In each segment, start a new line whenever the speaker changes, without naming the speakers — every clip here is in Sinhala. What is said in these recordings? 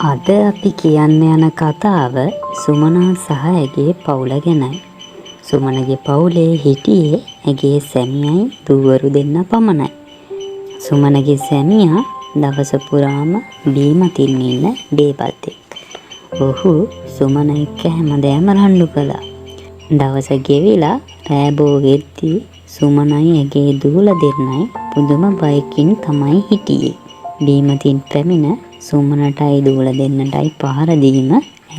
අද අපි කියන්න යන කතාව සුමනා සහ ඇගේ පවුල ගැනයි. සුමනගේ පවුලේ හිටියේ ඇගේ සැමියයි දූවරු දෙන්න පමණයි. සුමනගේ සැමියා දවස පුරාම බීමතින් ඉන්න බේබද්දෙක්. ඔහු සුමන එක්ක හැමදෑම රණ්ඩු කළා. දවස ගෙවිලා රෑබෝ වෙද්දී සුමනයි ඇගේ දූල දෙන්නයි පුදුම බයකින් තමයි හිටියේ. බීමතින් පැමිණ සුමනටයි දූල දෙන්නටයි පහර දීම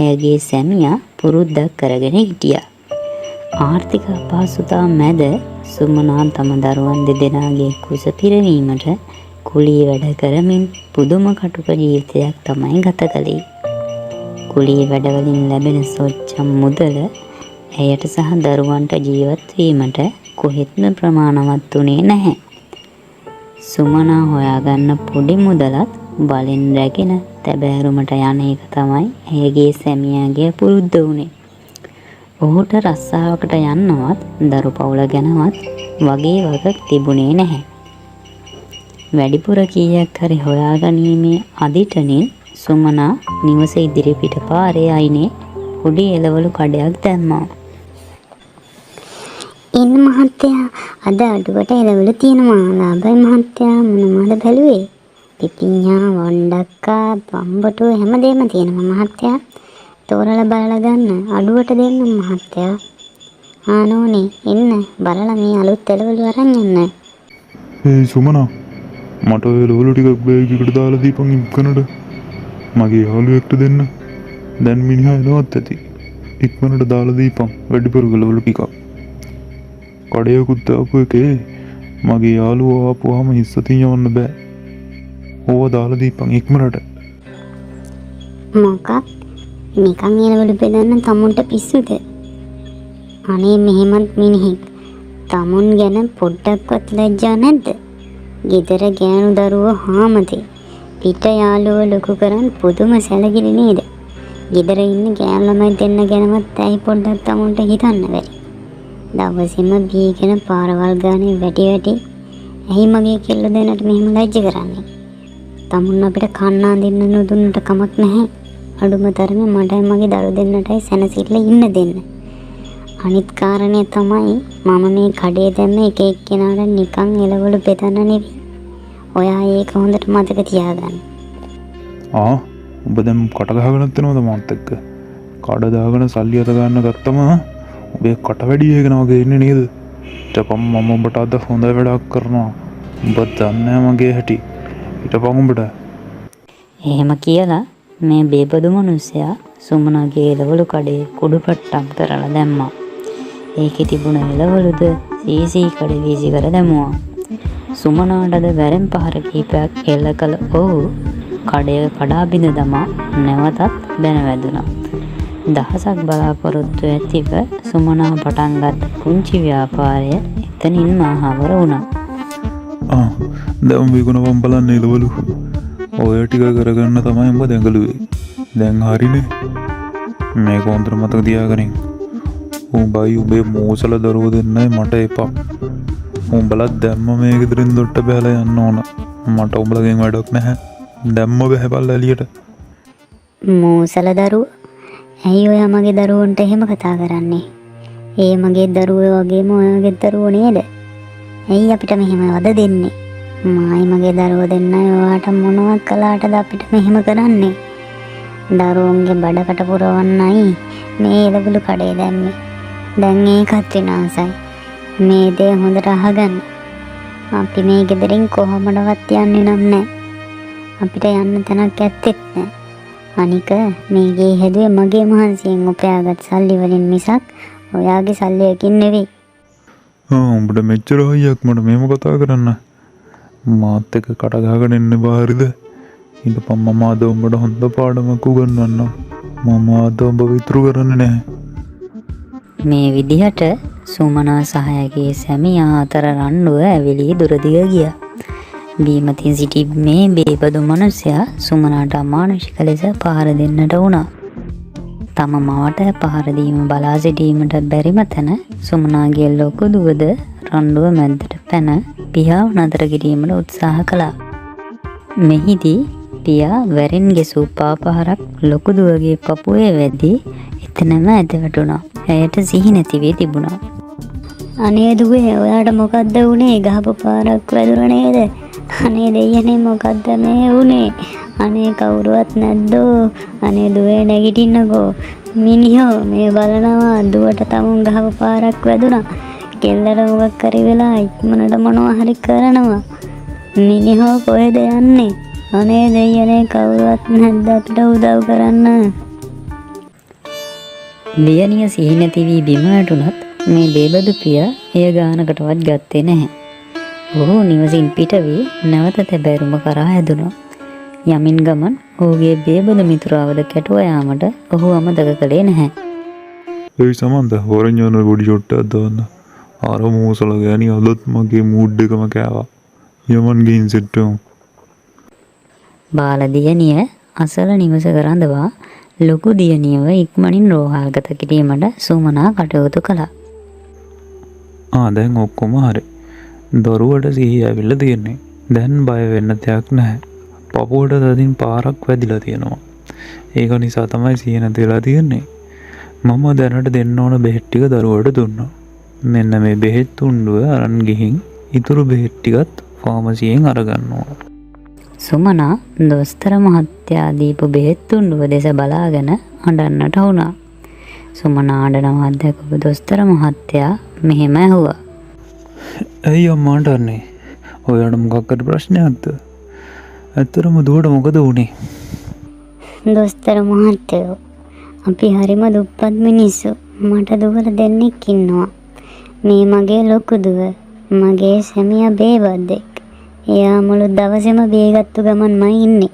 ඇගේ සැමියා පුරුද්දක් කරගෙන හිටියා. ආර්ථික අපහසුතා මැද සුමනා තම දරුවන් දෙදෙනාගේ කුස පිරවීමට කුලී වැඩ කරමින් පුදුම කටුක ජීවිතයක් තමයි ගත කළේ. කුලී වැඩවලින් ලැබෙන සොච්චම් මුදල ඇයට සහ දරුවන්ට ජීවත් වීමට කොහෙත්ම ප්‍රමාණවත් වුණේ නැහැ. සුමනා හොයාගන්න පොඩි මුදලත් බලෙන් රැගෙන තැබෑරුමට යන එක තමයි ඇයගේ සැමියාගේ පුරුද්ද වුණේ. ඔහුට රස්සාවකට යන්නවත් දරු පවුල ගැනවත් වගේ වගක් තිබුණේ නැහැ. වැඩිපුර කීයක් හරි හොයාගැනීමේ අදිටනින් සුමනා නිවස ඉදිරිපිට පාරේ අයිනේ පොඩි එළවලු කඩයක් දැම්මා.
එන්න මහත්තයා, අද අඩුවට එළවලු තියෙනවා. ලාභයි මහත්තයා. මොනවද බැලුවේ? පිපිඤ්ඤා, වණ්ඩක්කා, බම්බටු හැමදේම තියෙනවා මහත්තයා. තෝරලා බලලා ගන්න. අඩුවට දෙන්න මහත්තයා. ආනෝනේ එන්න බලලා මේ අලුත් එළවලු අරන් යන්න.
ඒ සුමනා, මට ඔය එළවලු ටිකක් බෑග් එකට දාලා දීපන් ඉක්මනට. මගේ යාළුවෙක්ට දෙන්න. දැන් මිනිහා එනවත් ඇති. ඉක්මනට දාලා දීපන් වැඩිපුර එළවලු ටිකක්. කඩයකුත් ආපු එකේ මගේ යාළුවෝ ආපුවාම හිස්සතින් යවන්න බෑ. ඕවා දාලා දීපන් ඉක්මනට.
මොකක්? නිකන් එළවලු බෙදන්න තමුන්ට පිස්සුද? අනේ මෙහෙමත් මිනිහෙක්. තමුන් ගැන පොඩ්ඩක්වත් ලැජ්ජා නැද්ද? ගෙදර ගෑනු දරුවෝ හාමතේ. පිට යාළුවෝ ලොකු කරන් පුදුම සැලකිලි නේද? ගෙදර ඉන්න ගෑනු ළමයි දෙන්න ගැනවත් ඇයි පොඩ්ඩක් තමුන්ට හිතන්න බැරි? දවසෙම බීගෙන පාරවල් ගානේ වැටි ඇයි මගේ කෙල්ල දෙන්නට මෙහෙම ලැජ්ජ කරන්නේ? තමුන් අපිට කන්න අඳින්න නොදුන්නට කමක් නැහැ. අඩුම තරමේ මටයි මගේ දරු දෙන්නටයි සැනසෙල්ල ඉන්න දෙන්න. අනිත් කාරණේ තමයි මම මේ කඩේ දැම්ම එක එක්කෙනාට නිකන් එළවලු බෙදන්න නෙවෙයි. ඔයා ඒක හොඳට මතක තියාගන්න.
ඔබ දැන් කට ගහගෙනත් යනවද මාත් එක්ක? කඩ දාගෙන සල්ලි අත ගන්න ගත්තම ඔබේ කට වැඩි එකන වගේ ඉන්නේ නේද? ඊටපම් මම ඔබට අද හොඳ වැඩක් කරනවා. ඔබ දන්නේ මගේ හැටි. ඊටපම් ඔබට.
එහෙම කියලා මේ බේබදු මිනිසයා සුමනාගේ එළවලු කඩේ කුඩු පට්ටම් කරලා දැම්මා. ඒකේ තිබුණ එළවලුද සීසී කඩ වීසි කර දැමුවා. සුමනාටද වැරෙන් පහර කීපයක් එල්ල කළ ඔහු කඩය කඩා බිඳ දමා නැවතත් බැන වැදුනා. දහසක් බලාපොරොත්තු ඇතිව සුමනා පටන් ගත් පුංචි ව්‍යාපාරය එතනින්ම ආහාර වුණා.
දැන් විකුණපම් බලන්න එළවලු. ඔය ටික කරගන්න තමයි උඹ දැඟලුවේ. දැන් හරිනේ. මේක හොඳට මතක තියාගනින්. උඹයි උඹේ මෝසල දරුවෝ දෙන්නයි මට එපා. උඹලා දැම්ම මේ ගෙදරින් දොට්ට බැලලා යන්න ඕන. මට උඹලගෙන් වැඩක් නැහැ. දැම්ම බහැපල්ලා එළියට.
මෝසල දරුවෝ? ඇයි ඔයා මගේ දරුවන්ට එහෙම කතා කරන්නේ? ඒ මගේ දරුවෝ වගේම ඔයාගේ දරුවෝ නේද? ඇයි අපිට මෙහෙම වද දෙන්නේ? මායි මගේ දරුවෝ දෙන්නයි ඔයාට මොනවක් කළාටද අපිට මෙහෙම කරන්නේ? දරුවන්ගේ බඩකට පුරවන්නයි මේ එළවලු කඩේ දැම්මේ. දැන් ඒකත් විනාසයි. මේ දේ හොඳට අහගන්න. අපි මේ ගෙදරින් කොහොමඩවත් යන්නේ නැහැ. අපිට යන්න තැනක් ඇත්තෙත් නැහැ. අනික මේ ගේ හැදුවේ මගේ මහන්සියෙන් උපයාගත් සල්ලි වලින් මිසක් ඔයාගේ සල්ලියකින් නෙවෙයි.
උඹට මෙච්චර හයියක් මට මෙහෙම කතා කරන්න. මාත් එක්ක කට ගහගෙන ඉන්න බාරිද? ඊටපම් මම අද උඹට හොඳ පාඩමක් උගන්වන්නම්. මම අද උඹ විතුරු කරන්නේ නැහැ.
මේ විදිහට සුමනා සහ ඇගේ සැමියා අතර රණ්ඩුව ඇවිලී දුරදිග ගියා. බීමතින් සිටි මේ බේබදු මිනිසයා සුමනාට අමානුෂික ලෙස පහර දෙන්නට වුණා. තම මවට පහර දීම බලා සිටීමට බැරිම තැන සුමනාගේ ලොකු දුවද රණ්ඩුව මැද්දට පැන පියාව නතර කිරීමට උත්සාහ කළා. මෙහිදී පියා වැරෙන් ගෙසූ පාපහරක් ලොකු දුවගේ පපුවේ වැදී එතනම ඇද වැටුණා. ඇයට සිහි නැති වී තිබුණා.
අනේ දුවේ ඔයාට මොකද්ද වුනේ? ගහපු පාරක් වැදුණා නේද? අනේ දෙයනේ මොකද්ද මේ වුනේ? අනේ කවුරුවත් නැද්දෝ? අනේ දුවේ නැගිටින්නකෝ. මිනිහෝ මේ බලනවා දුවට තමුන් ගහපු පාරක් වැදුණා. කෙල්ලට මොකක් කරි වෙලා ඉක්මනට මොනවා හරි කරනවා. මිනිහෝ කොහෙද යන්නේ? අනේ දෙයනේ කවුරුවත් නැද්ද අපිට උදව් කරන්න?
දියණිය සිහි නැති වී බිම වැටුණත් මේ බේබදු පියා එය ගානකටවත් ගත්තේ නැහැ. ඔහු නිවසින් පිට වී නැවත තැබෑරුම කරා ඇදුණා. යමින් ගමන් ඔහුගේ බේබදු මිතුරාවද කැටුව යාමට ඔහු අමතක කළේ නැහැ.
ඒ සමන්ත හොරෙන් යන පොඩි ෂොට්ටක් දාන්න. අර මෝසල ගෑණි අලුත් මගේ මූඩ් එකම කෑවා. යමන් ගිහින් සෙට් වෙමු.
බාල දියණිය අසල නිවසක රඳවා ලොකු දියණියව ඉක්මනින් රෝහල්ගත කිරීමට සුමනා කටයුතු කළා.
දැන් ඔක්කොම හරි. දරුවට සිහිය ඇවිල්ලා තියෙන්නේ. දැන් බය වෙන්න දෙයක් නැහැ. පපුවට තදින් පාරක් වැදිලා තියෙනවා. ඒක නිසා තමයි සිහිය නැති වෙලා තියෙන්නේ. මම දැනට දෙන්න ඕන බෙහෙත් ටික දරුවට දුන්නා. මෙන්න මේ බෙහෙත් තුණ්ඩුව අරන් ගිහින් ඉතුරු බෙහෙත් ටිකත් ෆාමසියෙන් අරගන්න ඕන.
සුමනා දොස්තර මහත්තයා දීපු බෙහෙත් තුණ්ඩුව දෙස බලාගෙන අඬන්නට වුණා. සුමනා අඬනවා දැකපු දොස්තර මහත්තයා මෙහෙම ඇහුවා.
ඇයි අම්මා අඬන්නේ? ඔයාට මොකක්ද ප්‍රශ්නයක්ද? ඇත්තටම දුවට මොකද වුනේ?
දොස්තර මහත්තයෝ අපි හරිම දුප්පත් මිනිස්සු. මට දුවල දෙන්නෙක් ඉන්නවා. මේ මගේ ලොකු දුව. මගේ සැමියා බේබද්දෙක්. එයා මුළු දවසේම බේගත්තු ගමන්මයි ඉන්නේ.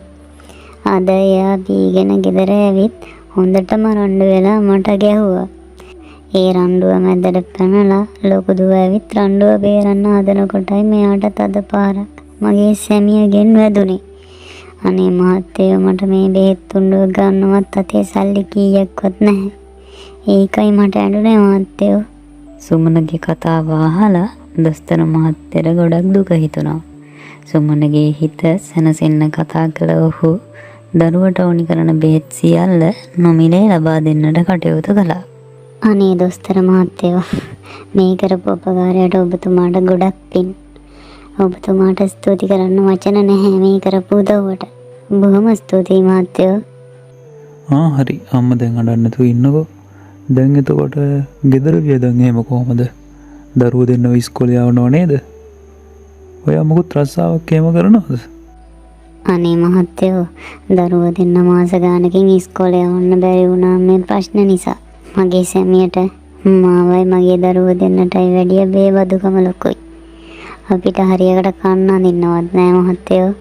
අද එයා බීගෙන ගෙදර ඇවිත් හොඳටම රණ්ඩු වෙලා මට ගැහුවා. ඒ රණ්ඩුව මැදට පැනලා ලොකු දුව ඇවිත් රණ්ඩුව බේරන්න හදනකොටයි මෙයාට තද පාරක් මගේ සැමියාගෙන් වැදුනේ. අනේ මහත්තයෝ මට මේ බෙහෙත් තුණ්ඩුව ගන්නවත් අතේ සල්ලි කීයක්වත් නැහැ. ඒකයි මට ඇඬුනේ මහත්තයෝ.
සුමනගේ කතාව අහලා දොස්තර මහත්තයාට ගොඩක් දුක හිතුණා. සුමනගේ හිත සැනසෙන්න කතා කළ ඔහු දරුවට ඕනි කරන බෙහෙත් සියල්ල නොමිලේ ලබා දෙන්නට කටයුතු කළා.
අනේ දොස්තර මහත්තයෝ මේ කරපු උපකාරයට ඔබතුමාට ගොඩක් පින්. ඔබතුමාට ස්තුති කරන්න වචන නැහැ මේ කරපු උදව්වට. බොහොම ස්තුතියි මහත්තයෝ.
හරි අම්මා දැන් අඬන්න නැතුව ඉන්නකෝ. දැන් එතකොට ගෙදර වියදම් එහෙම කොහමද? දරුවෝ දෙන්නව ඉස්කෝලේ යවනව නේද? ඔයා මොකද රස්සාවක් එහෙම කරනවද?
අනේ මහත්තයෝ දරුවෝ දෙන්න මාස ගානකින් ඉස්කෝලේ යවන්න බැරි වුණා මේ ප්‍රශ්න නිසා. මගේ සැමියට මාවයි මගේ දරුවෝ දෙන්නටයි වැඩිය බේබදුකම ලොකුයි. අපිට හරියකට කන්න අඳින්නවත් නෑ මහත්තයෝ.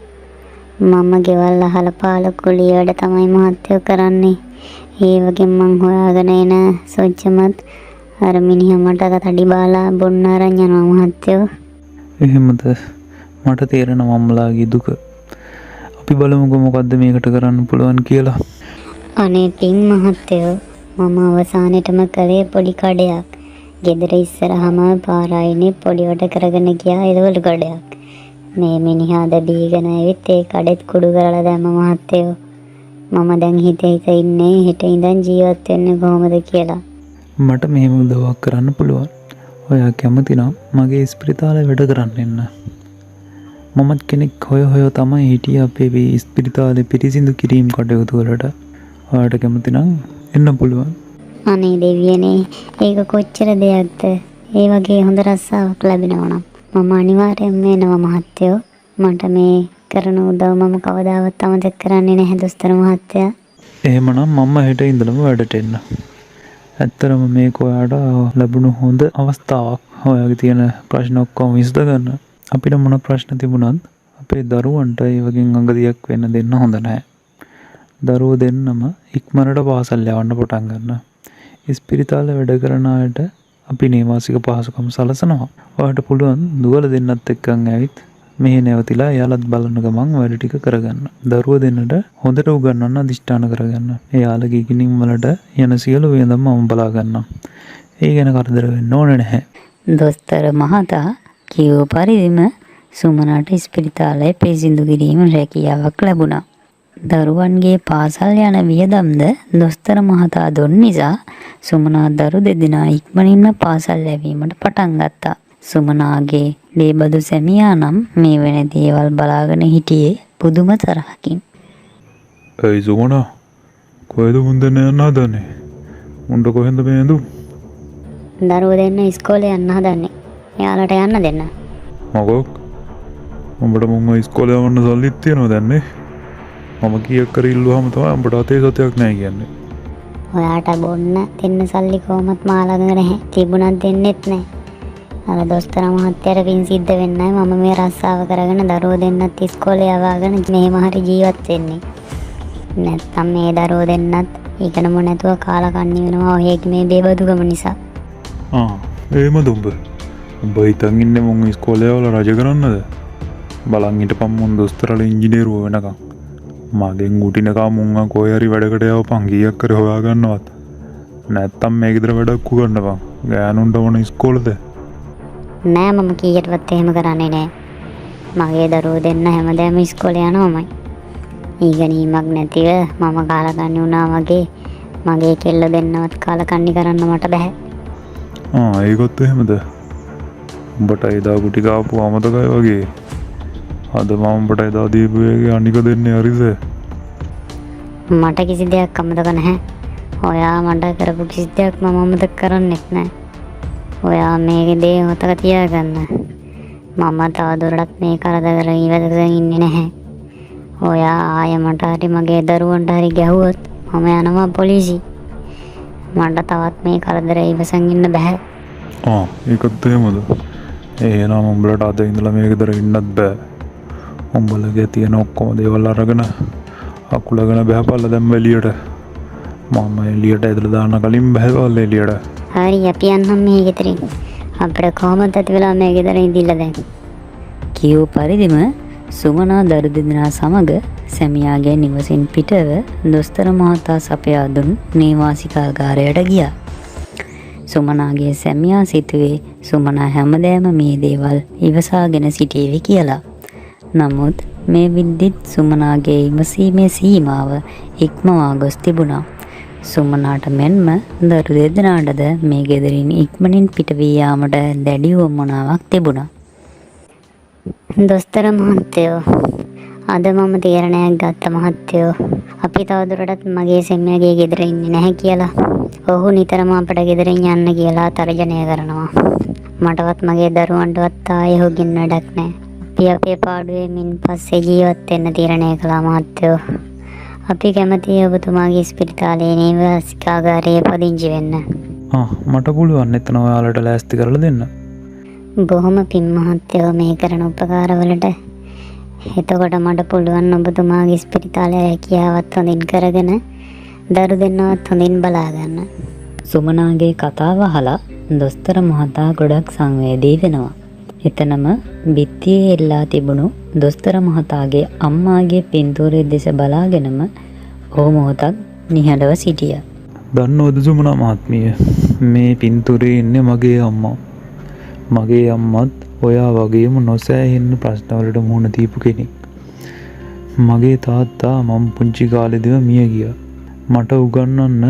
මම ගෙවල් අහලා පාල කුලිය වැඩ තමයි මහත්තයෝ කරන්නේ. ඒ වගේ මං හොයාගෙන එන සොච්චමත් අර මිනිහා මට කතඩි බාලා බොන්න අරන් යනවා මහත්තයෝ.
එහෙමද? මට තේරෙනවා මම්මලාගේ දුක. අපි බලමුකෝ මොකද්ද මේකට කරන්න පුළුවන් කියලා.
අනේ පින් මහත්තයෝ මම අවසානෙටම කළේ පොඩි කඩයක්. ගෙදර ඉස්සරහම පාරායිනේ පොඩිවට කරගෙන ගියා එළවලු කඩයක්. මේ මිනිහා බීගෙන ඇවිත් ඒ කඩෙත් කුඩු කරලා දැම්ම මහත්තයෝ. මම දැන් හිත ඉන්නේ හෙට ඉඳන් ජීවත් වෙන්නේ කොහොමද කියලා.
මට මෙහෙම උදව්වක් කරන්න පුළුවන්. ඔයා කැමති නම් මගේ ඉස්පිරිතාලේ වැඩ කරන්න එන්න. මමත් කෙනෙක් හොය තමයි හිටියේ අපේ ඉස්පිරිතාලේ පිරිසිදු කිරීම කටයුතු වලට. ඔයාට කැමති නම් එන්න පුළුවන්.
අනේ දෙවියනේ ඒක කොච්චර දෙයක්ද? ඒ වගේ හොඳ රස්සාවක් ලැබෙනවා නම් මම අනිවාර්යෙන්ම එනවා මහත්තයෝ. මට මේ කරන උදව් මම කවදාවත් අමතක කරන්නේ නැහැ දොස්තර මහත්තයා.
එහෙමනම් මම හෙට ඉඳලම වැඩට එන්න. ඇත්තරම මේක ඔයාට ලැබුණු හොඳ අවස්ථාවක්. ඔයාගේ තියෙන ප්‍රශ්න ඔක්කොම විසඳගන්න. අපිට මොන ප්‍රශ්න තිබුණත් අපේ දරුවන්ට ඒ වගේ අඟදියක් වෙන්න දෙන්න හොඳ නැහැ. දරුවෝ දෙන්නම ඉක්මනට පාසල් යවන්න පටන් ගන්න. ඉස්පිරිතාලේ වැඩ කරන අයට අපි නේවාසික පහසුකම් සලසනවා. ඔයාට පුළුවන් දුවල දෙන්නත් එක්කන් ඇවිත් මෙහි නැවතිලා එයාලත් බලන ගමන් වැඩ ටික කරගන්න. දරුවෝ දෙන්නට හොඳට උගන්වන්න අදිෂ්ඨාන කරගන්න. එයාලගේ ඉගෙනීම් වලට යන සියලු වියදම් මම බලා ගන්නම්. ඒ ගැන කරදර වෙන්න ඕනේ නැහැ.
දොස්තර මහතා කිව්ව පරිදිම සුමනාට ඉස්පිරිතාලේ පිරිසිදු කිරීම රැකියාවක් ලැබුණා. දරුවන්ගේ පාසල් යන වියදම්ද දොස්තර මහතා දුන් නිසා සුමනා දරු දෙදෙනා ඉක්මනින්ම පාසල් යැවීමට පටන් ගත්තා. සුමනාගේ ලේබදු සැමියා නම් මේ වෙන දේවල් බලාගෙන හිටියේ පුදුම තරහකින්.
ඇයි සුමනා කොහෙද මුන් දෙන්න යන්න හදන්නේ? මුන්ට කොහෙන්ද මේ ඇඳුම්?
දරුවෝ දෙන්න ඉස්කෝලේ යන්න හදන්නේ. එයාලට යන්න දෙන්න.
මොකක්? උඹට මුන්ව ඉස්කෝලේ යවන්න සල්ලිත් තියනවද දැන් නේ? මම කීයක් කර ඉල්ලුවාම තමයි උඹට අතේ සතයක් නැහැ කියන්නේ.
ඔයාට බොන්න දෙන්න සල්ලි කොහොමත් මා ළඟ නැහැ. තිබුණත් දෙන්නෙත් නැහැ. අර දොස්තර මහත්තයාට පින් සිද්ධ වෙන්නයි මම මේ රස්සාව කරගෙන දරුවෝ දෙන්නත් ඉස්කෝලේ යවාගෙන මෙහෙම හරි ජීවත් වෙන්නේ. නැත්තම් මේ දරුවෝ දෙන්නත් ඉගෙනම නැතුව කාලා කන්නේ වෙනවා ඔය මේ බේබදුකම නිසා.
එහෙමද උඹ? උඹ හිතන් ඉන්නේ මුන් ඉස්කෝලේ යවලා රජ කරන්නද? බලන් හිටපන් මුන් දොස්තරලා ඉංජිනේරුව වෙනකම්. මගෙන් උටිනකම් මුන් කොහේ හරි වැඩකට යවපන් කීයක් කර හොයා ගන්නවත්. නැත්තම් මේ ගෙදර වැඩක් උගන්නපන්. ගෑනුන්ට ඕන ඉස්කෝලේද?
නෑ මම කීයටවත් එහෙම කරන්නේ නෑ. මගේ දරුවෝ දෙන්න හැමදාම ඉස්කෝලේ යනවාමයි. ඉගෙනීමක් නැතිව මම කාලකන්ණි වුණා වගේ මගේ කෙල්ල දෙන්නවත් කාලකන්ණි කරන්න මට බෑ.
ඒකත් එහෙමද? උඹට එදා ගුටි කාපු අමතකයි වගේ. අද මම උඹට එදා දීපු එකේ අනික දෙන්නේ හරිද?
මට කිසි දෙයක් අමතක නැහැ. ඔයා මට කරපු කිසි දෙයක් මම අමතක කරන්නෙත් නැහැ. ඔයා මේ දේ මතක තියාගන්න. මම තවදුරටත් මේ කරදර ඉවදගෙන ඉන්නේ නැහැ. ඔයා ආයෙ මට හරි මගේ දරුවන්ට හරි ගැහුවොත් මම යනවා පොලිසි. මට තවත් මේ කරදර ඉවසන් ඉන්න බෑ.
ඒකත් එහෙමද? එහෙනම් උඹලට අද ඉඳලා මේ ගෙදර ඉන්නත් බෑ. උඹලගේ තියෙන ඔක්කොම දේවල් අරගෙන අකුලගෙන බහපල්ලා දැම්ම එළියට. මම එළියට ඇදලා දාන්න කලින් බහපල්ලා එළියට.
හරි අපි යන්නම් මේ ගෙදරින්. අපිට කොහොමද ඇති වෙලා මේ ගෙදර ඉඳිලා දැන්?
කියූ පරිදිම සුමනා දරු දෙදෙනා සමග සැමියාගේ නිවසින් පිටව දොස්තර මහතා සපයා දුන් නේවාසිකාගාරයට ගියා. සුමනාගේ සැමියා සිතුවේ සුමනා හැමදෑම මේ දේවල් ඉවසාගෙන සිටීවි කියලා. නමුත් මේ විද්දිත් සුමනාගේ ඉවසීමේ සීමාව ඉක්මවා ගොස් තිබුණා. සුමනාට මෙන්ම දරු දෙදෙනාටද මේ ගෙදරින් ඉක්මනින් පිට වී යාමට දැඩි වමනාවක් තිබුණා.
දොස්තර මහත්තයෝ, අද මම තීරණයක් ගත්ත මහත්තයෝ. අපි තවදුරටත් මගේ සැමියාගේ ගෙදර ඉන්නේ නැහැ කියලා. ඔහු නිතරම අපට ගෙදරින් යන්න කියලා තර්ජනය කරනවා. මටවත් මගේ දරුවන්ටවත් ආයේ ඔහුගෙන් වැඩක් නැහැ. අපි අපේ පාඩුවේ මින් පස්සේ ජීවත් වෙන්න තීරණය කළා මහත්තයෝ. අපි කැමතියි ඔබතුමාගේ ස්පිරිතාලේ නේවාසිකාගාරයේ පදිංචි වෙන්න.
මට පුළුවන් එතන ඔයාලට ලෑස්ති කරලා දෙන්න.
බොහොම පින් මහත්තයෝ මේ කරන උපකාරවලට. එතකොට මට පුළුවන් ඔබතුමාගේ ස්පිරිතාලේ රැකියාවත් හොඳින් කරගෙන දරු දෙන්නවත් හොඳින් බලා ගන්න.
සුමනාගේ කතාව අහලා දොස්තර මහතා ගොඩක් සංවේදී වෙනවා. එතනම බිත්තියේ එල්ලා තිබුණු දොස්තර මහතාගේ අම්මාගේ පින්තූරය දෙස බලාගෙනම ඔහු මොහොතක් නිහඬව සිටියා.
දන්නවද සුමනා මහත්මිය, මේ පින්තූරේ ඉන්නේ මගේ අම්මා. මගේ අම්මත් ඔයා වගේම නොසෑහෙන්න ප්‍රශ්නවලට මුහුණ දීපු කෙනෙක්. මගේ තාත්තා මම පුංචි කාලෙදිම මිය ගියා. මට උගන්වන්න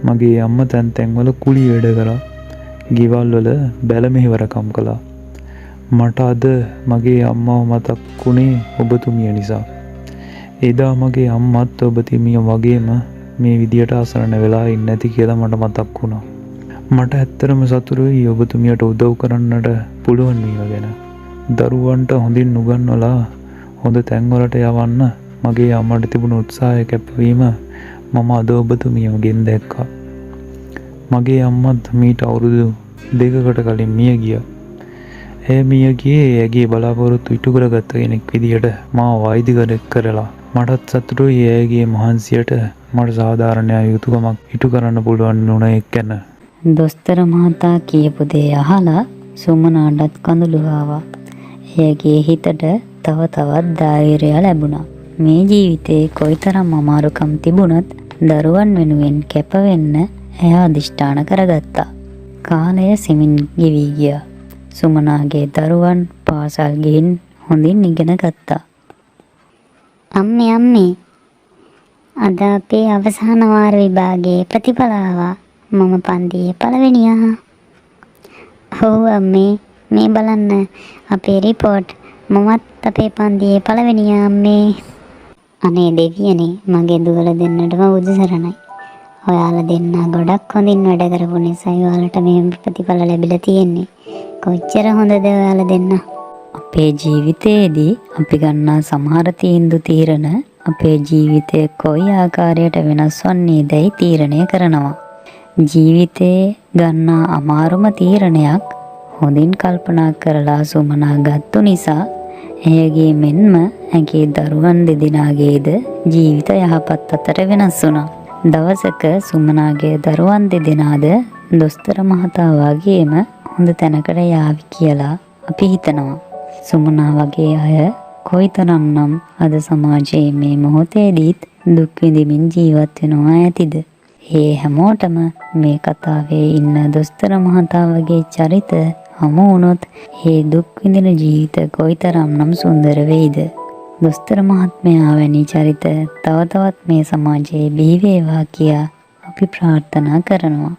මගේ අම්මා තැන් තැන්වල කුලී වැඩ කළා. ගෙවල් වල බැල මෙහෙවරකම් කළා. මට අද මගේ අම්මව මතක් වුණේ ඔබතුමිය නිසා. එදා මගේ අම්මත් ඔබතුමිය වගේම මේ විදියට අසරණ වෙලා ඉන්නේ නැති කියලා මට මතක් වුණා. මට ඇත්තරම සතුටුයි ඔබතුමියට උදව් කරන්නට පුළුවන් වීම ගැන. දරුවන්ට හොඳින් උගන්වලා හොඳ තැන්වලට යවන්න මගේ අම්මට තිබුණු උත්සාහය කැපවීම මම අද ඔබතුමියගෙන් දැක්කා. මගේ අම්මත් මීට අවුරුදු 2කට කලින් මිය ගියා. ඇය මිය ගියේ ඇගේ බලාපොරොත්තු ඉටු කරගත්ත කෙනෙක් විදියට මාව වෛදිකරෙක් කරලා. මටත් සතුටුයි ඇයගේ මහන්සියට මට සාධාරණ යුතුයකමක් ඉටු කරන්න පුළුවන් වුණ එක ගැන.
දොස්තර මහතා කියපු දේ අහලා සුමනාටත් කඳුළු ආවා. එයාගේ හිතට තව තවත් ධෛර්යය ලැබුණා. මේ ජීවිතේ කොයිතරම් අමාරුකම් තිබුණත් දරුවන් වෙනුවෙන් කැප වෙන්න එයා අදිෂ්ඨාන කරගත්තා. කාලය සෙමින් ගෙවි ගියා. සුමනාගේ දරුවන් පාසල් ගිහින් හොඳින් ඉගෙන ගත්තා.
අම්මේ අද අපේ අවසාන වාර විභාගයේ ප්‍රතිඵල ආවා. මම පන්තියේ පළවෙනියා. ඔව් අම්මේ, මේ බලන්න අපේ රිපෝට්. මමත් අපේ පන්තියේ පළවෙනියා අම්මේ. අනේ දෙවියනේ, මගේ දුවල දෙන්නටම උදසරණයි. ඔයාලා දෙන්නා ගොඩක් හොඳින් වැඩ කරපු නිසා ඔයාලට මේ ප්‍රතිඵල ලැබිලා තියෙන්නේ. කොච්චර හොඳද ඔයාලා දෙන්න.
අපේ ජීවිතයේදී අපි ගන්නා සමහර තීරණ අපේ ජීවිතය කොයි ආකාරයට වෙනස් වන්නේදයි තීරණය කරනවා. ජීවිතේ ගන්නා අමාරුම තීරණයක් හොඳින් කල්පනා කරලා සුමනා ගත්තු නිසා ඇයගේ මෙන්ම ඇගේ දරුවන් දෙදෙනාගේද ජීවිත යහපත් අතට වෙනස් වුණා. දවසක සුමනාගේ දරුවන් දෙදෙනාද දොස්තර මහතා වගේම හොඳ තැනකට යාවි කියලා අපි හිතනවා. සුමනා වගේ අය කොයිතරම්නම් අද සමාජයේ මේ මොහොතේදීත් දුක් විඳින්මින් ජීවත් වෙනවා ඇතිද? ඒ හැමෝටම මේ කතාවේ ඉන්න දොස්තර මහතා වගේ චරිත හමු වුණොත් ඒ දුක් විඳින ජීවිත කොයිතරම්නම් සුන්දර වෙයිද? දොස්තර මහත්මයා වැනි චරිත තව තවත් මේ සමාජයේ බිහි වේවා කියා අපි ප්‍රාර්ථනා කරනවා.